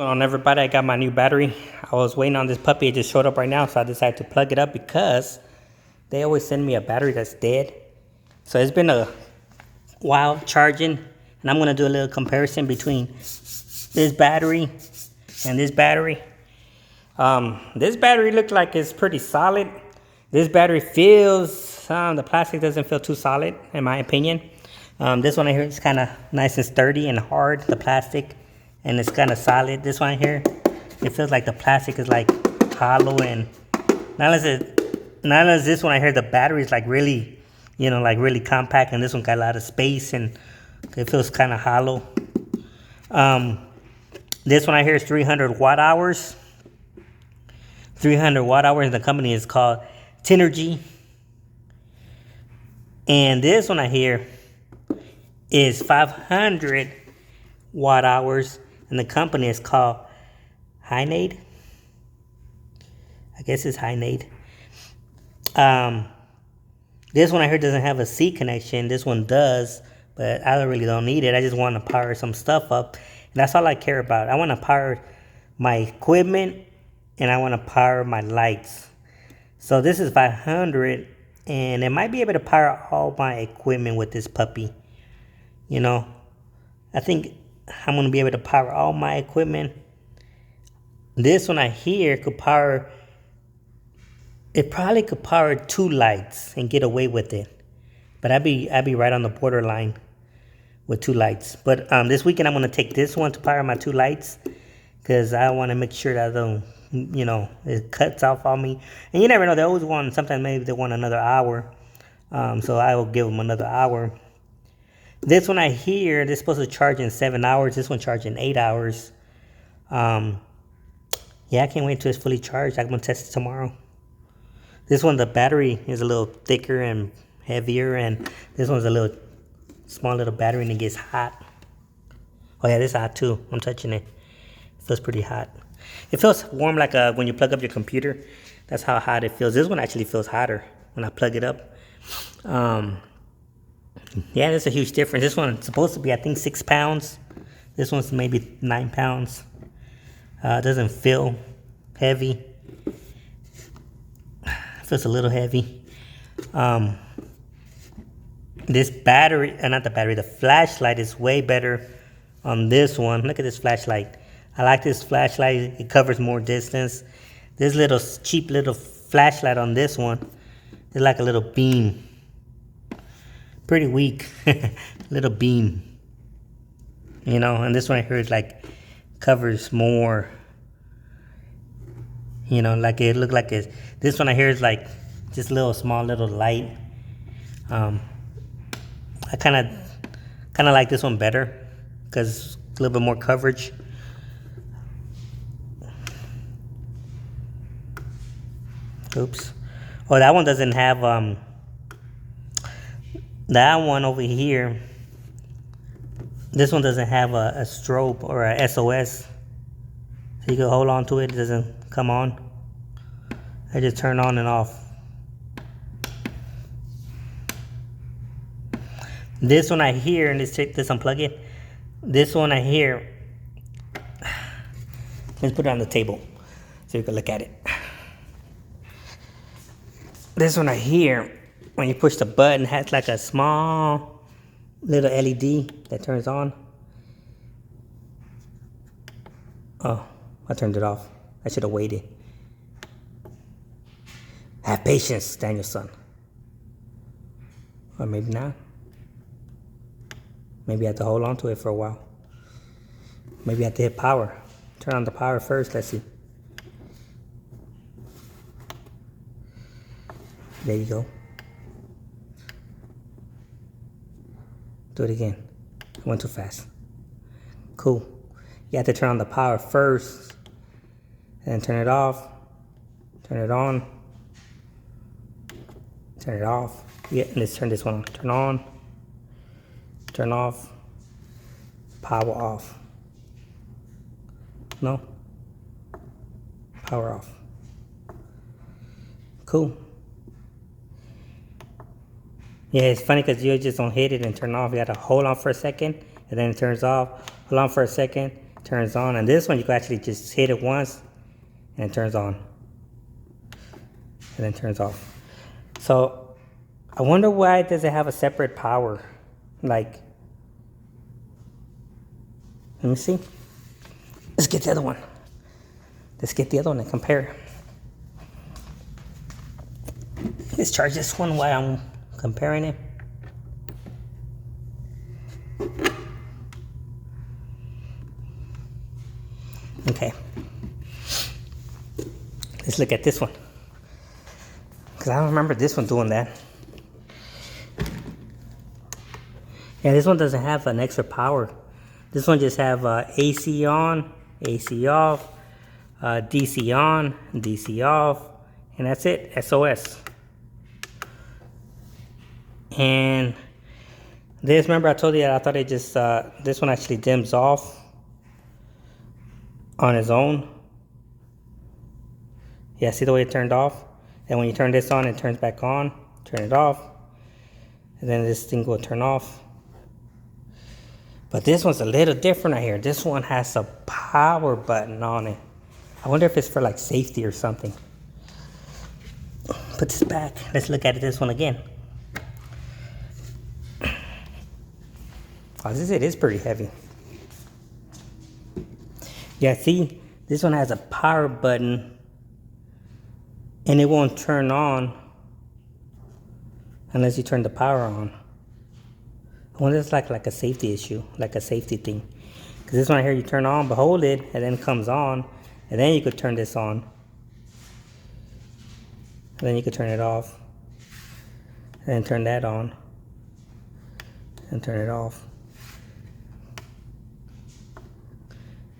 Going on, everybody? I got my new battery. I was waiting on this puppy. It just showed up right now, so I decided to plug it up because they always send me a battery that's dead. So it's been a while charging, and I'm gonna do a little comparison between this battery and this battery. This battery looks like it's pretty solid. This battery feels, the plastic doesn't feel too solid, in my opinion. This one here is kind of nice and sturdy and hard, the plastic, and it's kind of solid. This one here, it feels like the plastic is like hollow, and not as this one here, the battery is like really, like really compact, and this one got a lot of space, and it feels kind of hollow. This one here is 300 watt hours. 300 watt hours, and the company is called Tenergy. And this one here is 500 watt hours, and the company is called Hynade. I guess it's Hynade. This one here doesn't have a C connection. This one does, but I really don't need it. I just want to power some stuff up, and that's all I care about. I want to power my equipment, and I want to power my lights. So this is 500, and it might be able to power all my equipment with this puppy. I think I'm going to be able to power all my equipment. This one here could power, it probably could power 2 lights and get away with it. But I'd be right on the borderline with 2 lights. But this weekend I'm going to take this one to power my 2 lights, because I want to make sure that I don't, it cuts off on me. And you never know, they always want, sometimes maybe they want another hour. So I will give them another hour. This one here, they're supposed to charge in 7 hours. This one charged in 8 hours. Yeah, I can't wait until it's fully charged. I'm going to test it tomorrow. This one, the battery is a little thicker and heavier, and this one's a little small little battery, and it gets hot. Oh yeah, this is hot too. I'm touching it. It feels pretty hot. It feels warm like when you plug up your computer. That's how hot it feels. This one actually feels hotter when I plug it up. Yeah, there's a huge difference. This one's supposed to be, I think, 6 pounds. This one's maybe 9 pounds. It doesn't feel heavy. It feels a little heavy. This battery, not the battery, the flashlight is way better on this one. Look at this flashlight. I like this flashlight. It covers more distance. This little cheap little flashlight on this one is like a little beam. Pretty weak. Little beam. And this one here is like covers more. Like it looked like it. This one here is like just little small little light. I kind of like this one better because a little bit more coverage. Oops. Oh, that one doesn't have that one over here. This one doesn't have a strobe or a SOS, so you can hold on to it. It doesn't come on. I just turn on and off. This one here, and let's take this, unplug it. This one here, let's put it on the table so you can look at it. This one here, when you push the button, has like a small little LED that turns on. Oh, I turned it off. I should have waited. Have patience, Danielson. Or maybe not. Maybe I have to hold on to it for a while. Maybe I have to hit power. Turn on the power first. Let's see. There you go. Do it again. I went too fast. Cool. You have to turn on the power first, and then turn it off, turn it on, turn it off. Yeah, let's turn this one on. Turn on, turn off, power off. No? Power off. Cool. Yeah, it's funny because you just don't hit it and turn off. You got to hold on for a second, and then it turns off. Hold on for a second, turns on. And this one, you can actually just hit it once and it turns on. And then turns off. So I wonder why does it have a separate power? Like, let me see. Let's get the other one. Let's get the other one and compare. Let's charge this one while I'm comparing it. Okay. Let's look at this one. Because I don't remember this one doing that. Yeah, this one doesn't have an extra power. This one just have AC on, AC off, DC on, DC off, and that's it, SOS. And this, remember I told you that I thought it just, this one actually dims off on its own. Yeah, see the way it turned off? And when you turn this on, it turns back on, turn it off, and then this thing will turn off. But this one's a little different right here. This one has a power button on it. I wonder if it's for like safety or something. Put this back. Let's look at this one again. Oh, it is pretty heavy. Yeah, see, this one has a power button and it won't turn on unless you turn the power on. I wonder if it's like a safety issue, like a safety thing. Because this one right here, you turn on, but hold it, and then it comes on, and then you could turn this on. And then you could turn it off, and then turn that on, and turn it off.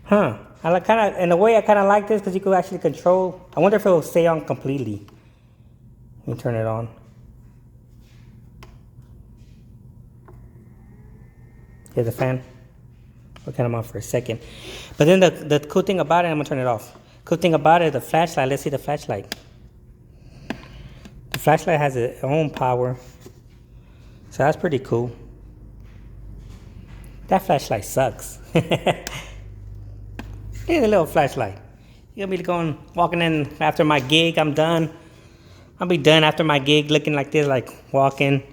Huh. I like kind of, in a way I kind of like this because you could actually control. I wonder if it will stay on completely. Let me turn it on. Here's the fan. We'll turn them on for a second. But then the cool thing about it, I'm gonna turn it off. Cool thing about it, the flashlight, let's see the flashlight. The flashlight has its own power. So that's pretty cool. That flashlight sucks. Here's a little flashlight. You're gonna be going, walking in after my gig, I'm done. I'll be done after my gig looking like this, like walking,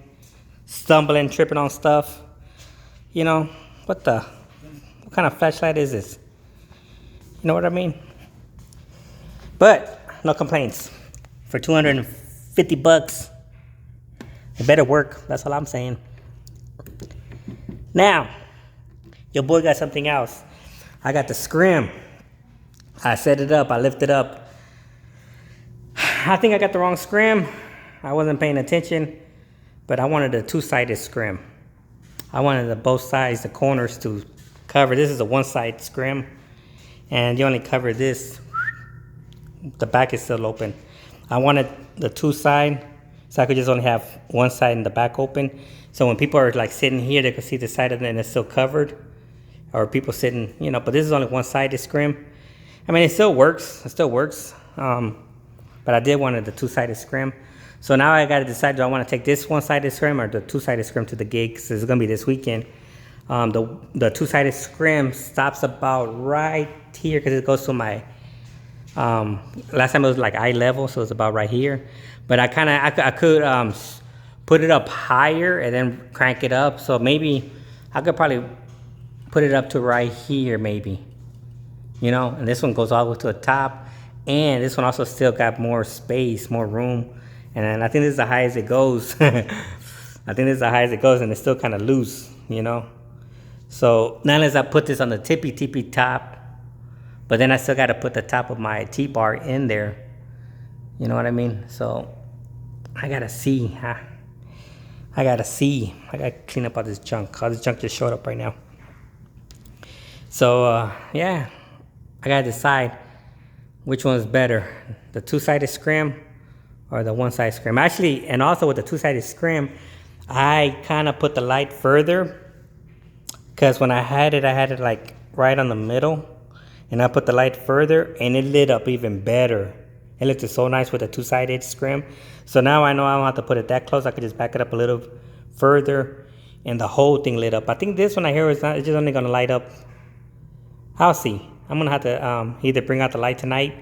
stumbling, tripping on stuff. You know, what kind of flashlight is this? You know what I mean? But, no complaints. For 250 bucks, it better work. That's all I'm saying. Now, your boy got something else. I got the scrim. I set it up, I lifted up. I think I got the wrong scrim. I wasn't paying attention, but I wanted a two-sided scrim. I wanted both sides, the corners to cover. This is a one-side scrim, and you only cover this. The back is still open. I wanted the two-side, so I could just only have one side and the back open. So when people are like sitting here, they could see the side of it and it's still covered. Or people sitting, you know, but this is only one-sided scrim. I mean, it still works. It still works. But I did want the two-sided scrim. So now I got to decide, do I want to take this one-sided scrim or the two-sided scrim to the gig? Because it's going to be this weekend. The two-sided scrim stops about right here because it goes to my, last time it was like eye level, so it's about right here. But I could put it up higher and then crank it up. So maybe I could probably put it up to right here maybe. You know, and this one goes all the way to the top. And this one also still got more space, more room. And I think this is the highest it goes. I think this is the highest it goes, and it's still kind of loose, you know. So now as I put this on the tippy top, but then I still got to put the top of my T-bar in there. You know what I mean? So I got to see, huh? I got to clean up all this junk. All this junk just showed up right now. So, yeah, I got to decide which one's better, the two-sided scrim or the one-sided scrim. Actually, and also with the two-sided scrim, I kind of put the light further because when I had it like right on the middle, and I put the light further and it lit up even better. It looked so nice with the two-sided scrim. So now I know I don't have to put it that close. I could just back it up a little further and the whole thing lit up. I think this one I hear is just only going to light up I'll see. I'm gonna have to either bring out the light tonight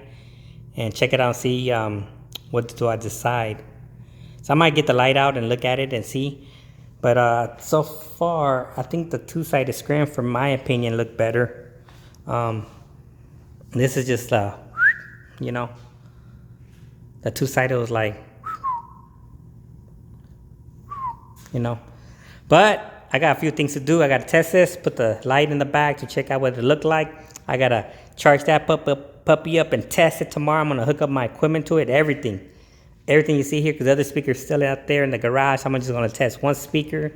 and check it out and see what do I decide. So I might get the light out and look at it and see. But so far, I think the two-sided scrim, for my opinion, look better. This is just, you know, the two-sided was like, you know. But I got a few things to do. I got to test this, put the light in the back to check out what it looked like. I got to charge that puppy up and test it tomorrow. I'm going to hook up my equipment to it, everything. Everything you see here, because the other speaker's still out there in the garage. I'm just going to test one speaker.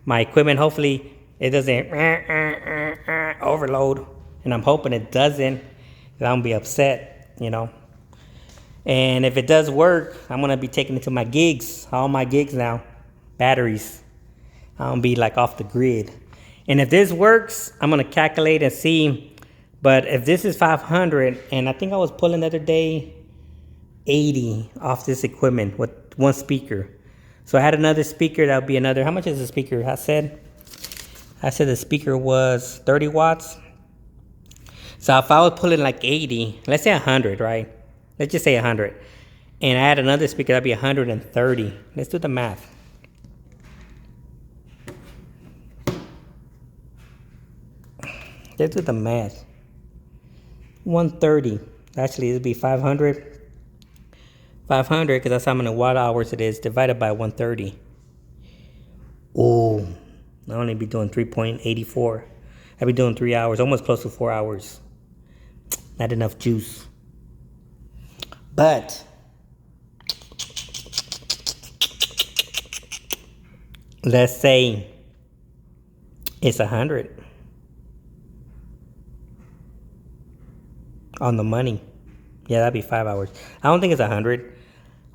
My equipment, hopefully it doesn't overload. And I'm hoping it doesn't, because I'm going to be upset, you know. And if it does work, I'm going to be taking it to my gigs, all my gigs now, batteries. I'm going to be like off the grid. And if this works, I'm going to calculate and see. But if this is 500, and I think I was pulling the other day 80 off this equipment with one speaker. So I had another speaker, that would be another, how much is the speaker? I said the speaker was 30 watts. So if I was pulling like 80, let's say 100, right? Let's just say 100. And I had another speaker, that'd be 130. Let's do the math. Let's do the math. 130. Actually, it'd be 500. 500, because that's how many watt hours it is, divided by 130. Oh, I'll only be doing 3.84. I'll be doing 3 hours, almost close to 4 hours. Not enough juice. But let's say it's 100 on the money. Yeah, that'd be 5 hours. I don't think it's 100.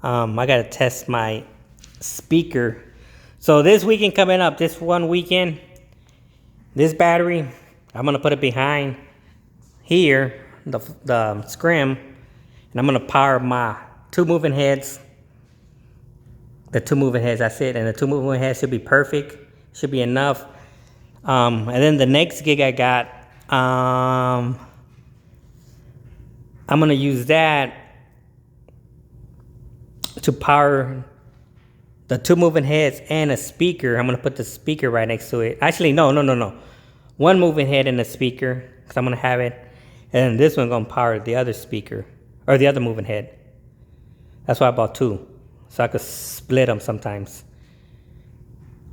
I gotta test my speaker. So this weekend coming up, this one weekend, this battery, I'm gonna put it behind here, the scrim, and I'm gonna power my two moving heads. The two moving heads, that's it. And the two moving heads should be perfect, should be enough. And then the next gig I got, I'm gonna use that to power the two moving heads and a speaker. I'm gonna put the speaker right next to it. Actually, no. One moving head and a speaker, because I'm gonna have it. And this one's gonna power the other speaker, or the other moving head. That's why I bought two, so I could split them sometimes.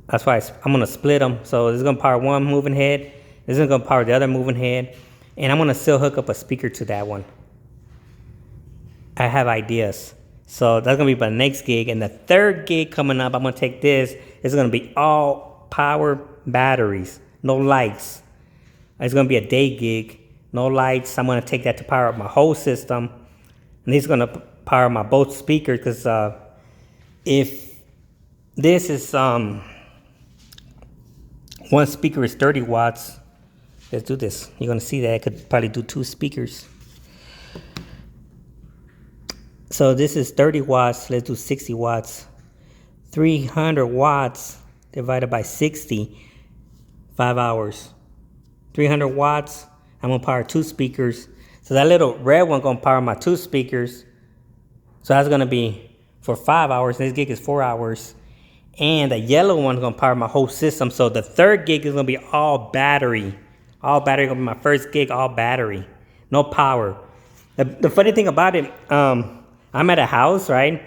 That's why I'm gonna split them. So this is gonna power one moving head. This is gonna power the other moving head. And I'm gonna still hook up a speaker to that one. I have ideas. So that's gonna be my next gig. And the third gig coming up, I'm gonna take this. It's gonna be all power batteries, no lights. It's gonna be a day gig, no lights. I'm gonna take that to power up my whole system. And this is gonna power my both speakers, because if this is one speaker is 30 watts, let's do this. You're gonna see that I could probably do two speakers. So this is 30 watts, let's do 60 watts. 300 watts divided by 60, 5 hours. 300 watts, I'm gonna power two speakers. So that little red one gonna power my two speakers. So that's gonna be for 5 hours, and this gig is 4 hours. And the yellow one's gonna power my whole system. So the third gig is gonna be all battery. All battery, gonna be my first gig, all battery. No power. The funny thing about it, I'm at a house, right?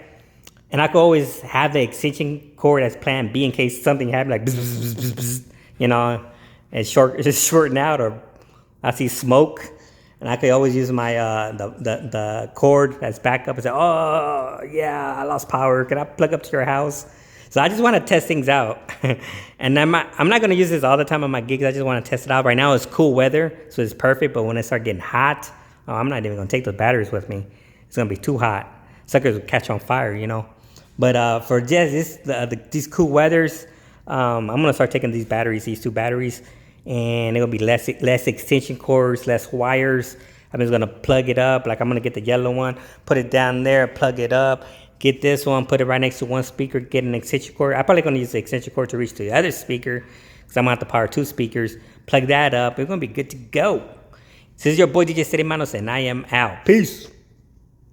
And I could always have the extension cord as plan B in case something happened, like bzz, bzz, bzz, bzz, you know, and just shorten out, or I see smoke, and I could always use my the cord as backup and say, oh yeah, I lost power. Can I plug up to your house? So I just want to test things out, and I'm not gonna use this all the time on my gigs. I just want to test it out. Right now it's cool weather, so it's perfect. But when it starts getting hot, I'm not even gonna take those batteries with me. It's gonna be too hot. Suckers will catch on fire, you know. But for just these cool weathers, I'm gonna start taking these batteries, these two batteries, and it'll be less extension cords, less wires. I'm just gonna plug it up. Like I'm gonna get the yellow one, put it down there, plug it up. Get this one, put it right next to one speaker, get an extension cord. I'm probably gonna use the extension cord to reach to the other speaker, because I'm gonna have to power two speakers. Plug that up. It's gonna be good to go. This is your boy DJ Steady Manos, and I am out. Peace.